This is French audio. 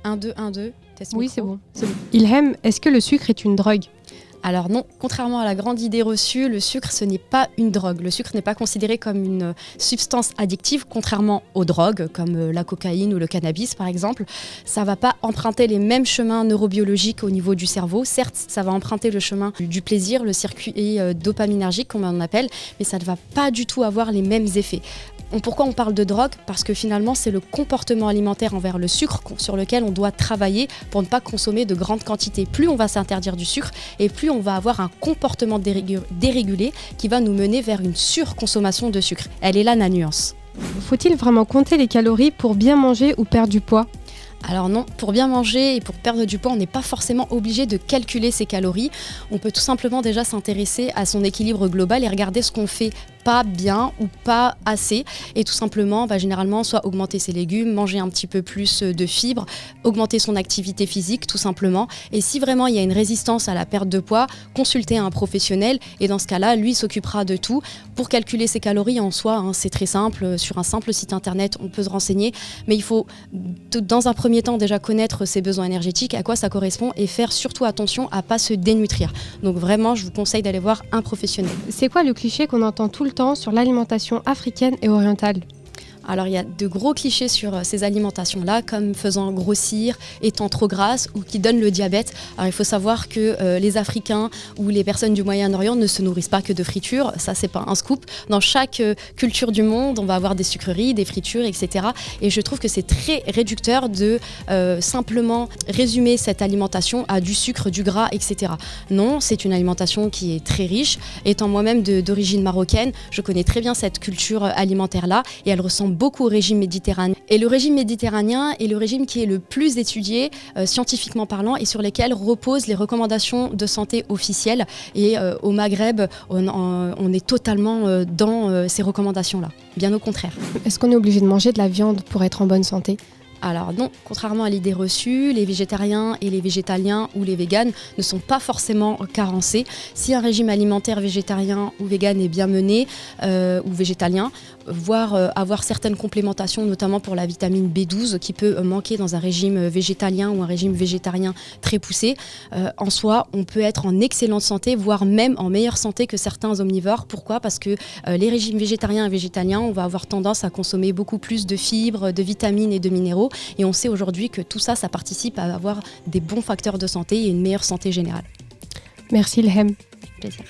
1, 2, 1, 2, test Oui, micro. c'est bon. Ilham, est-ce que le sucre est une drogue ? Alors non, contrairement à la grande idée reçue, le sucre, ce n'est pas une drogue. Le sucre n'est pas considéré comme une substance addictive, contrairement aux drogues, comme la cocaïne ou le cannabis par exemple. Ça ne va pas emprunter les mêmes chemins neurobiologiques au niveau du cerveau. Certes, ça va emprunter le chemin du plaisir, le circuit dopaminergique, comme on appelle, mais ça ne va pas du tout avoir les mêmes effets. Pourquoi on parle de drogue ? Parce que finalement, c'est le comportement alimentaire envers le sucre sur lequel on doit travailler pour ne pas consommer de grandes quantités. Plus on va s'interdire du sucre et plus on va avoir un comportement dérégulé qui va nous mener vers une surconsommation de sucre. Elle est là la nuance. Faut-il vraiment compter les calories pour bien manger ou perdre du poids ? Alors non, pour bien manger et pour perdre du poids, on n'est pas forcément obligé de calculer ses calories. On peut tout simplement déjà s'intéresser à son équilibre global et regarder ce qu'on fait pas bien ou pas assez, et tout simplement généralement soit augmenter ses légumes, manger un petit peu plus de fibres, augmenter son activité physique tout simplement, et si vraiment il y a une résistance à la perte de poids, consulter un professionnel, et dans ce cas-là lui s'occupera de tout. Pour calculer ses calories en soi, c'est très simple, sur un simple site internet on peut se renseigner, mais il faut dans un premier temps déjà connaître ses besoins énergétiques, à quoi ça correspond, et faire surtout attention à pas se dénutrir. Donc vraiment je vous conseille d'aller voir un professionnel. C'est quoi le cliché qu'on entend tout le temps sur l'alimentation africaine et orientale ? Alors il y a de gros clichés sur ces alimentations-là, comme faisant grossir, étant trop grasse ou qui donnent le diabète. Alors il faut savoir que les Africains ou les personnes du Moyen-Orient ne se nourrissent pas que de friture, ça c'est pas un scoop. Dans chaque culture du monde, on va avoir des sucreries, des fritures, etc. Et je trouve que c'est très réducteur de simplement résumer cette alimentation à du sucre, du gras, etc. Non, c'est une alimentation qui est très riche. Étant moi-même d'origine marocaine, je connais très bien cette culture alimentaire-là et elle ressemble beaucoup au régime méditerranéen. Et le régime méditerranéen est le régime qui est le plus étudié scientifiquement parlant et sur lesquels reposent les recommandations de santé officielles. Et au Maghreb, on est totalement dans ces recommandations-là. Bien au contraire. Est-ce qu'on est obligé de manger de la viande pour être en bonne santé ? Alors non, contrairement à l'idée reçue, les végétariens et les végétaliens ou les véganes ne sont pas forcément carencés. Si un régime alimentaire végétarien ou végane est bien mené, ou végétalien, voire avoir certaines complémentations, notamment pour la vitamine B12 qui peut manquer dans un régime végétalien ou un régime végétarien très poussé, en soi, on peut être en excellente santé, voire même en meilleure santé que certains omnivores. Pourquoi ? Parce que les régimes végétariens et végétaliens, on va avoir tendance à consommer beaucoup plus de fibres, de vitamines et de minéraux. Et on sait aujourd'hui que tout ça, ça participe à avoir des bons facteurs de santé et une meilleure santé générale. Merci Ilham. Plaisir.